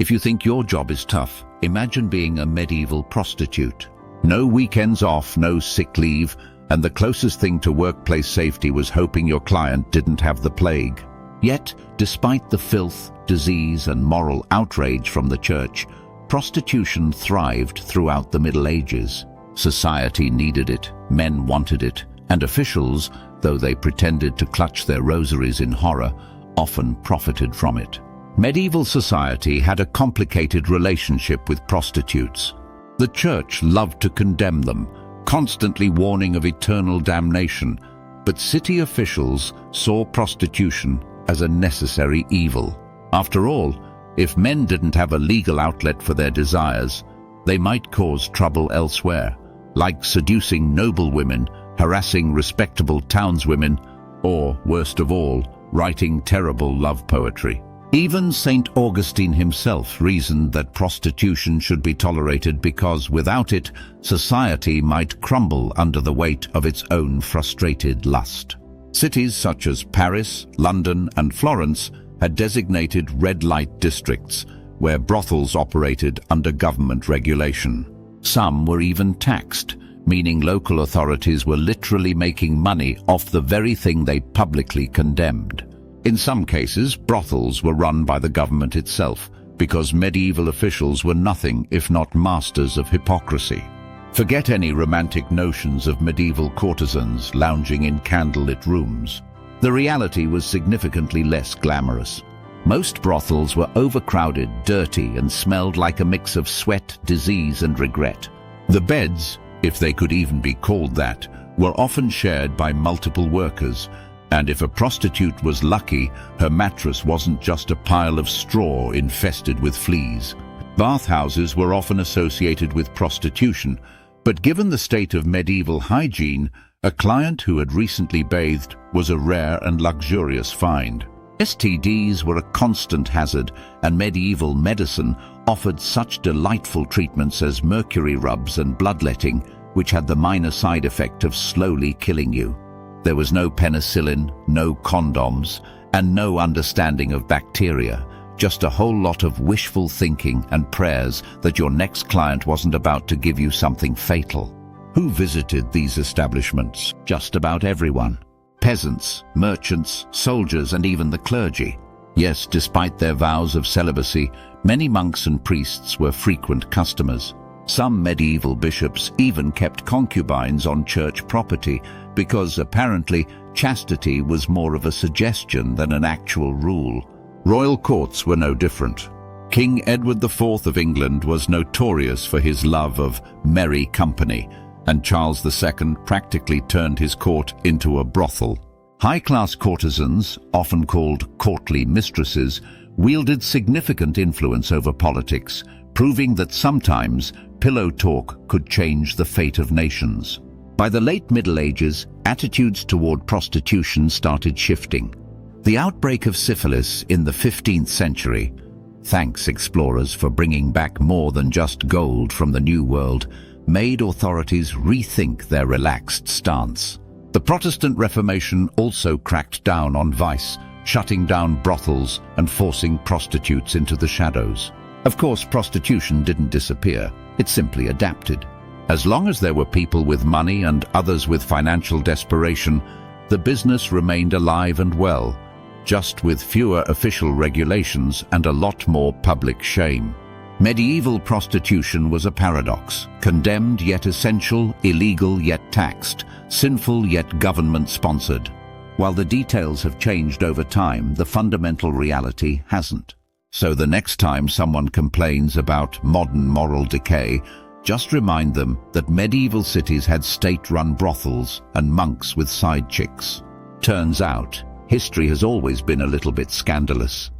If you think your job is tough, imagine being a medieval prostitute. No weekends off, no sick leave, and the closest thing to workplace safety was hoping your client didn't have the plague. Yet, despite the filth, disease, and moral outrage from the church, prostitution thrived throughout the Middle Ages. Society needed it, men wanted it, and officials, though they pretended to clutch their rosaries in horror, often profited from it. Medieval society had a complicated relationship with prostitutes. The church loved to condemn them, constantly warning of eternal damnation, but city officials saw prostitution as a necessary evil. After all, if men didn't have a legal outlet for their desires, they might cause trouble elsewhere, like seducing noble women, harassing respectable townswomen, or, worst of all, writing terrible love poetry. Even St. Augustine himself reasoned that prostitution should be tolerated because without it, society might crumble under the weight of its own frustrated lust. Cities such as Paris, London, and Florence had designated red light districts where brothels operated under government regulation. Some were even taxed, meaning local authorities were literally making money off the very thing they publicly condemned. In some cases, brothels were run by the government itself, because medieval officials were nothing if not masters of hypocrisy. Forget any romantic notions of medieval courtesans lounging in candlelit rooms. The reality was significantly less glamorous. Most brothels were overcrowded, dirty, and smelled like a mix of sweat, disease, and regret. The beds, if they could even be called that, were often shared by multiple workers, and if a prostitute was lucky, her mattress wasn't just a pile of straw infested with fleas. Bathhouses were often associated with prostitution, but given the state of medieval hygiene, a client who had recently bathed was a rare and luxurious find. STDs were a constant hazard, and medieval medicine offered such delightful treatments as mercury rubs and bloodletting, which had the minor side effect of slowly killing you. There was no penicillin, no condoms, and no understanding of bacteria, just a whole lot of wishful thinking and prayers that your next client wasn't about to give you something fatal. Who visited these establishments? Just about everyone. Peasants, merchants, soldiers, and even the clergy. Yes, despite their vows of celibacy, many monks and priests were frequent customers. Some medieval bishops even kept concubines on church property because apparently chastity was more of a suggestion than an actual rule. Royal courts were no different. King Edward IV of England was notorious for his love of merry company, and Charles II practically turned his court into a brothel. High-class courtesans, often called courtly mistresses, wielded significant influence over politics, proving that sometimes pillow talk could change the fate of nations. By the late Middle Ages, attitudes toward prostitution started shifting. The outbreak of syphilis in the 15th century, thanks explorers for bringing back more than just gold from the New World, made authorities rethink their relaxed stance. The Protestant Reformation also cracked down on vice, shutting down brothels and forcing prostitutes into the shadows. Of course, prostitution didn't disappear, it simply adapted. As long as there were people with money and others with financial desperation, the business remained alive and well, just with fewer official regulations and a lot more public shame. Medieval prostitution was a paradox, condemned yet essential, illegal yet taxed, sinful yet government-sponsored. While the details have changed over time, the fundamental reality hasn't. So the next time someone complains about modern moral decay, just remind them that medieval cities had state-run brothels and monks with side chicks. Turns out, history has always been a little bit scandalous.